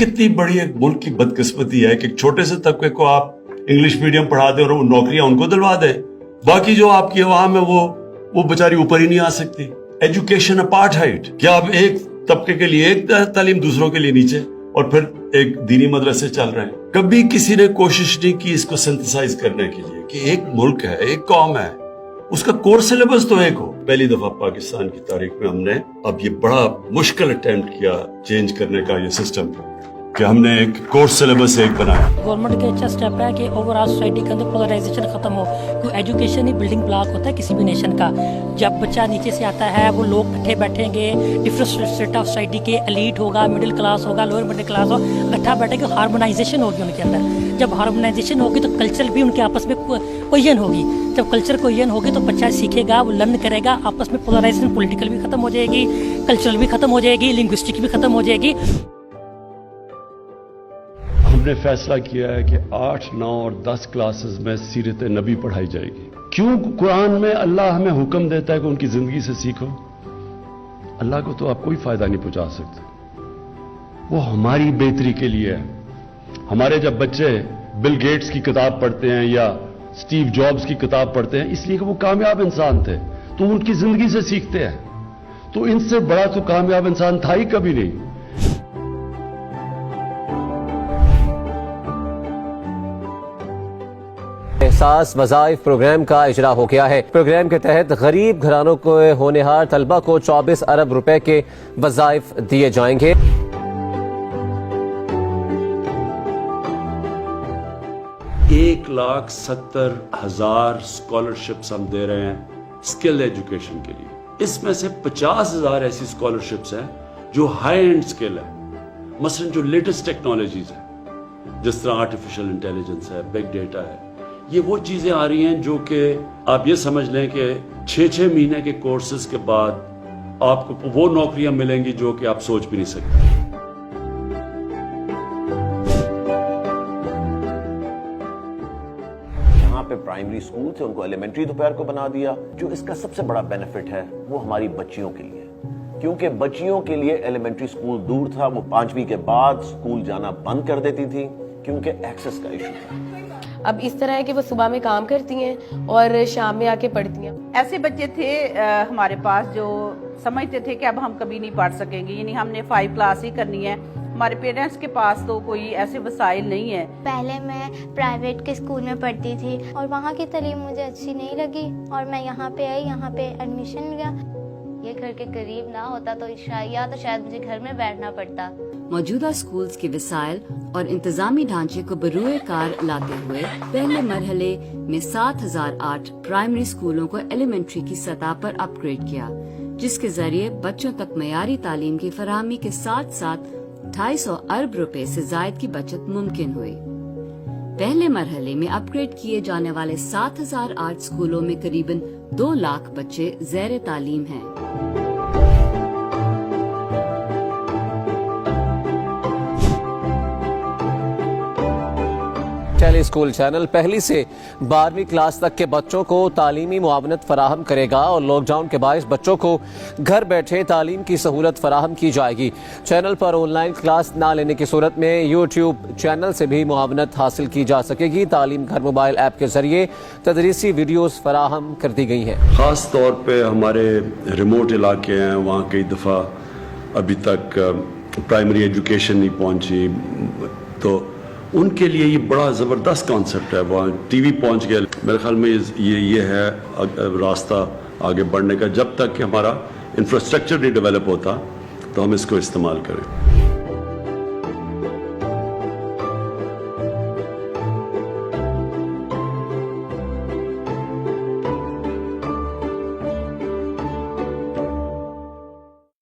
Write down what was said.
कितनी बड़ी एक मुल्क की बदकिस्मती है कि छोटे से तबके को आप इंग्लिश मीडियम पढ़ा दें और वो नौकरियां उनको दिलवा दें, बाकी जो आपकी अवाम है वो बेचारी ऊपर ही नहीं आ सकती। एजुकेशन अपार्थाइड, क्या अब एक तबके के लिए एक तालीम, दूसरों के लिए नीचे, और फिर एक दीनी मदरसे चल रहे हैं। कभी किसी ने कोशिश नहीं की इसको सिंथेसाइज करने के लिए कि एक मुल्क है, एक कौम है, उसका कोर्स सिलेबस तो एक हो। पहली दफा पाकिस्तान की तारीख में हमने अब ये बड़ा मुश्किल अटेम्प्ट किया चेंज करने का ये सिस्टम कि हमने एक कोर्स सिलेबस एक बनाया। गवर्नमेंट का अच्छा स्टेप है कि ओवरऑल सोसाइटी के अंदर पोलराइजेशन खत्म हो, क्योंकि एजुकेशन ही बिल्डिंग ब्लॉक होता है किसी भी नेशन का। जब बच्चा नीचे से आता है वो लोग इकट्ठे बैठेंगे, डिफरेंट स्टेट ऑफ सोसाइटी के, एलीट होगा, मिडिल क्लास होगा, लोअर मिडिल क्लास हो, इकट्ठा बैठेंगे, हार्मोनाइजेशन होगी उनके अंदर। जब हार्मोनाइजेशन होगी तो कल्चर भी उनके आपस में कोयन होगी। जब कल्चर कोयन होगी तो बच्चा सीखेगा, वो लर्न करेगा, आपस में पोलराइजेशन पॉलिटिकल भी खत्म हो जाएगी, कल्चरल भी खत्म हो जाएगी, लिंग्विस्टिक भी खत्म हो जाएगी। हमने फैसला किया है कि 8, 9 और 10 क्लासेस में सीरत नबी पढ़ाई जाएगी। क्यों? कुरान में अल्लाह हमें हुक्म देता है कि उनकी जिंदगी से सीखो। अल्लाह को तो आप कोई फायदा नहीं पहुंचा सकते, वो हमारी बेहतरी के लिए है। हमारे जब बच्चे बिल गेट्स की किताब पढ़ते हैं या स्टीव जॉब्स की किताब पढ़ते हैं इसलिए कि वो कामयाब इंसान थे, तो उनकी जिंदगी से सीखते हैं। तो इनसे बड़ा तो कामयाब इंसान था ही कभी नहीं। एहसास वज़ाइफ प्रोग्राम का इजरा हो गया है। प्रोग्राम के तहत गरीब घरानों को होनहार तलबा को 24 अरब रुपए के वज़ाइफ दिए जाएंगे। 1,70,000 स्कॉलरशिप्स हम दे रहे हैं स्किल एजुकेशन के लिए। इसमें से 50,000 ऐसी स्कॉलरशिप्स हैं जो हाई एंड स्किल है, मसलन जो लेटेस्ट टेक्नोलॉजीज है, जिस तरह आर्टिफिशियल इंटेलिजेंस है, बिग डेटा है। ये वो चीजें आ रही हैं जो कि आप ये समझ लें कि 6-6 महीने के कोर्सेज के बाद आपको वो नौकरियां मिलेंगी जो कि आप सोच भी नहीं सकते। यहाँ पे प्राइमरी स्कूल थे, उनको एलिमेंट्री दोपहर को बना दिया। जो इसका सबसे बड़ा बेनिफिट है वो हमारी बच्चियों के लिए, क्योंकि बच्चियों के लिए एलिमेंट्री स्कूल दूर था, वो 5वीं के बाद स्कूल जाना बंद कर देती थी क्योंकि एक्सेस का इशू था। अब इस तरह है कि वो सुबह में काम करती हैं और शाम में आके पढ़ती हैं। ऐसे बच्चे थे हमारे पास जो समझते थे कि अब हम कभी नहीं पढ़ सकेंगे, यानी हमने 5 क्लास ही करनी है। हमारे पेरेंट्स के पास तो कोई ऐसे वसाइल नहीं है। पहले मैं प्राइवेट के स्कूल में पढ़ती थी और वहाँ की तालीम मुझे अच्छी नहीं लगी और मैं यहाँ पे आई, यहाँ पे एडमिशन लिया। ये घर के करीब ना होता तो शायद मुझे घर में बैठना पड़ता। मौजूदा स्कूल्स के वसाइल और इंतजामी ढांचे को बरूए कार लाते हुए पहले मरहले में 7,008 प्राइमरी स्कूलों को एलिमेंट्री की सतह पर अपग्रेड किया, जिसके जरिए बच्चों तक मयारी तालीम की फराहमी के साथ साथ 250 अरब रुपए से जायद की बचत मुमकिन हुई। पहले मरहले में अपग्रेड किए जाने वाले 7,008 स्कूलों में करीबन 2 लाख बच्चे ज़ेर तालीम हैं। टेली स्कूल चैनल पहली से 12वीं क्लास तक के बच्चों को तालीमी मुआवनत फराहम करेगा और लॉकडाउन के बायस बच्चों को घर बैठे तालीम की सहूलत फराहम की जाएगी। चैनल पर ऑनलाइन क्लास ना लेने की सूरत में यूट्यूब चैनल से भी मुआवनत हासिल की जा सकेगी। तालीम घर मोबाइल ऐप के जरिए तदरीसी वीडियोस फराहम कर दी गई हैं। खास तौर पे हमारे रिमोट इलाके हैं, वहाँ कई दफ़ा अभी तक प्राइमरी एजुकेशन नहीं पहुँची, तो उनके लिए ये बड़ा ज़बरदस्त कॉन्सेप्ट है। वहाँ टीवी पहुँच गया। मेरे ख्याल में ये है रास्ता आगे बढ़ने का। जब तक कि हमारा इंफ्रास्ट्रक्चर नहीं डेवलप होता तो हम इसको इस्तेमाल करें।